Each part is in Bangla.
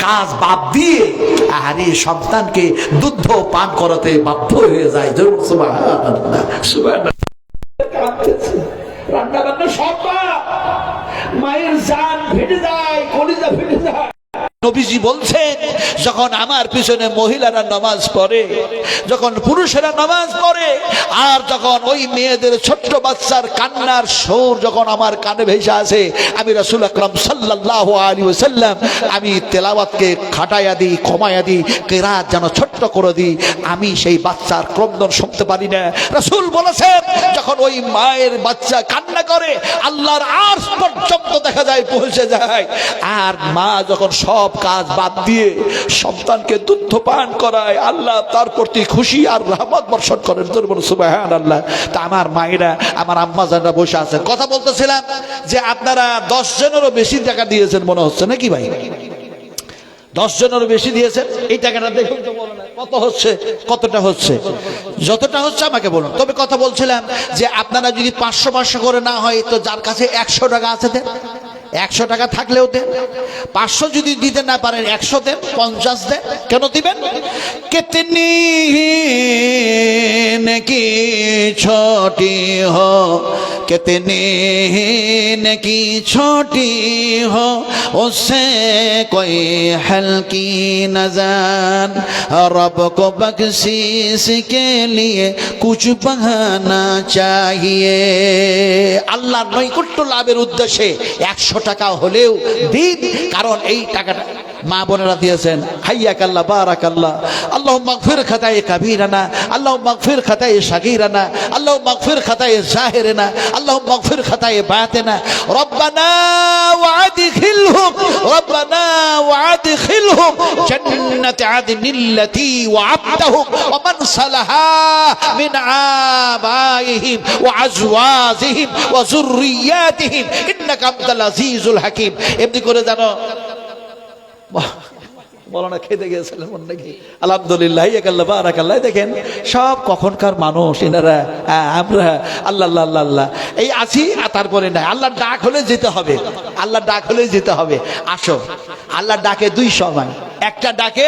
কাজ বাদ দিয়ে আরে সন্তানকে দুধ পান করাতে বাধ্য হয়ে যায়। সুবহানাল্লাহ সুবহানাল্লাহ। রান্না বান্না সব মায়ের জান ফেটে যায়, কলিজা ফেটে যায়। নবীজি বলছেন যখন আমার পিছনে মহিলারা নামাজ পড়ে, যখন পুরুষেরা নামাজ পড়ে, আর যখন ওই মেয়েদের ছোট্ট বাচ্চার কান্নার সুর যখন আমার কানে ভেসে আসে, আমি রাসূল আকরাম সাল্লাল্লাহু আলাইহি ওয়াসাল্লাম আমি তেলাওয়াতকে খাটাইয়া দিই, কমাইয়া দিই, কিরাত যেন ছোট্ট করে দিই, আমি সেই বাচ্চার ক্রন্দন শুনতে পারি না। রাসূল বলেছেন যখন ওই মায়ের বাচ্চা কান্না করে আল্লাহর আরশ পর্যন্ত দেখা যায় পৌঁছে যায়। আর মা যখন সব কাজ বাদ দিয়ে সন্তানকে দুধ পান করায়, আল্লাহ তার প্রতি খুশি আর রহমত বর্ষণ করেন। সুবহানাল্লাহ। তা আমার মায়েরা, আমার আম্মা জানরা বসে আছেন, কথা বলতেছিলাম যে আপনারা 10 জনেরও বেশি টাকা দিয়েছেন মনে হচ্ছে নাকি ভাই? 10 জনেরও বেশি দিয়েছেন। এই টাকাটা দেখুন তো, বলো না কত হচ্ছে, কতটা হচ্ছে, যতটা হচ্ছে আমাকে বলুন। তবে কথা বলছিলাম যে আপনারা যদি 500 করে না হয় তো যার কাছে 100 টাকা আছে দেন, 100 টাকা থাকলেও দেন। 500 যদি দিতে না পারেন 100 দেন, 50 দেন। কেন দিবেন? কিতনি নেকি ছোটি হো, কিতনি নেকি ছোটি হো, उससे कोई हल्की नज़र रब को बख्शीश के लिए कुछ बहाना चाहिए। আল্লাহর নৈকট্য লাভের উদ্দেশ্যে 100 টাকা হলেও দিন, কারণ এই টাকাটা মা বোনেরা দিয়েছেন। হাইয়াকাল্লাহ বারাকাল্লাহ। আল্লাহুম্মা গফির খাতায়ে কাবীরানা, আল্লাহুম্মা গফির খাতায়ে সাগীরানা, আল্লাহুম্মা গফির খাতায়ে জাহিরানা, আল্লাহুম্মা গফির খাতায়ে বাতিনা, রব্বানা ওয়াদখিলহুম, রব্বানা ওয়াদখিলহুম জান্নাতি আদনিল্লাতী ওয়া'আদতাহুম ওয়া মান সালাহা মিন আবাইহিম ওয়া আজওয়াজিহিম ওয়া যুররিয়াতিহিম ইন্নাকা আনতাল আজিজুল হাকীম। এমনি করে জানো বলো না, খেতে গিয়েছিলাম নাকি? আলহামদুলিল্লাহ ইয়াকাল্লাহ বারাকাল্লাহ। দেখেন সব কখনকার মানুষ এনারা, আমরা আল্লাহ আল্লাহ আল্লাহ এই আছি, তারপরে নাই। আল্লাহর ডাক হলে যেতে হবে, আল্লাহর ডাক হলে যেতে হবে। আসো, আল্লাহর ডাকে 2 সময়। একটা ডাকে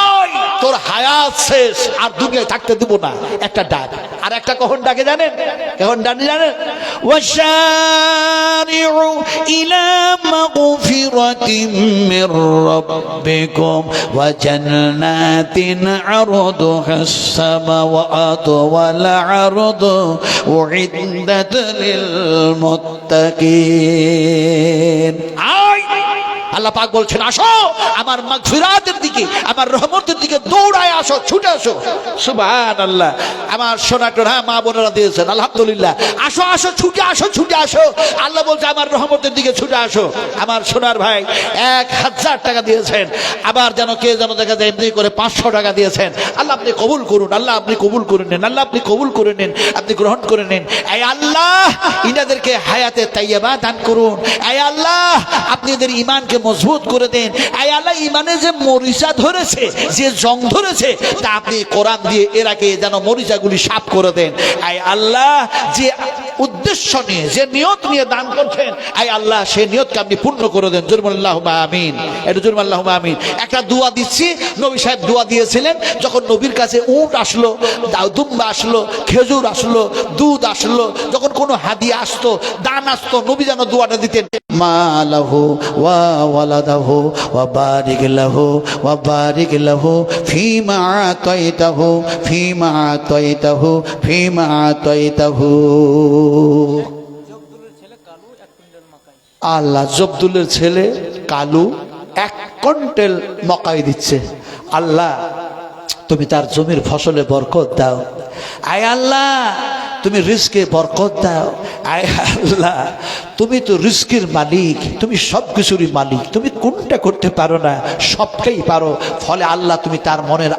আয় তোর হায়াত শেষ আর দুনিয়ায় থাকতে দেব না, একটা ডাক। আর একটা কখন ডাকে জানেন? কখন ডাকে জানেন? ওয়াশারিউ ইলা মাগফিরাতিম মির রাব্বিকুম ওয়া জান্নাতিন আরদুহাস সামাওয়াতু ওয়াল আরদু উইদ্দাত লিল মুত্তাকিন। আল্লাহ পাক বলছেন আসো আমার মাগফিরাতের দিকে, আমার রহমতের দিকে দৌড়ায় আসো, ছুটে আসো। সুবহানাল্লাহ। আমার সোনাটোরা মা বোনেরা দিয়েছেন আলহামদুলিল্লাহ। আসো আসো, ছুটে আসো, ছুটে আসো। আল্লাহ বলছে আমার রহমতের দিকে ছুটে আসো। আমার সোনার ভাই 1000 টাকা দিয়েছেন, আবার যেন কে যেন দেখা যায় এমনি করে 500 টাকা দিয়েছেন। আল্লাহ আপনি কবুল করুন, আল্লাহ আপনি কবুল করে নেন, আল্লাহ আপনি কবুল করে নেন, আপনি গ্রহণ করে নেন। এই আল্লাহ ইনাদেরকে হায়াতে তাইয়্যিবা দান করুন। এই আল্লাহ আপনি এদের ঈমানকে মজবুত করে দেন। আয় আল্লাহ ইমানে যে মরিচা ধরেছে, যে জং ধরেছে, তা আপনি কোরআন দিয়ে এরাকে যেন মরিচাগুলি সাফ করে দেন। আয় আল্লাহ যে উদ্দেশ্য নিয়ে, যে নিয়ত নিয়ে দান করছেন, আয় আল্লাহ সেই নিয়তকে আপনি পূর্ণ করে দেন। জুরম আল্লাহুম্মা আমিন। এটা জুরম আল্লাহুম্মা আমিন। একটা দোয়া দিচ্ছি, নবী সাহেব দোয়া দিয়েছিলেন যখন নবীর কাছে উট আসলো, দুম্বা আসলো, খেজুর আসলো, দুধ আসলো, যখন কোনো হাদিয়া আসতো, দান আসতো, নবী যেন দোয়াটা দিতেন মালাহু ওয়া ওয়ালাদাহু ওয়া বারিক লাহু ওয়া বারিক লাহু ফীমা আতাইতাহু ফীমা আতাইতাহু ফীমা আতাইতাহু। আল্লাহ জব্দুলের ছেলে কালু 1 কুইন্টাল মকাই দিচ্ছে। আল্লাহ তুমি তার জমির ফসলে বরকত দাও। আয় আল্লাহ তুমি রিজকে বরকত দাও। আয় আল্লাহ তুমি তো রিজকের মালিক, তুমি সব কিছুরই মালিক, তুমি কোনটা করতে পারো না, সবটাই পারো। ফলে আল্লাহ তুমি তার মনের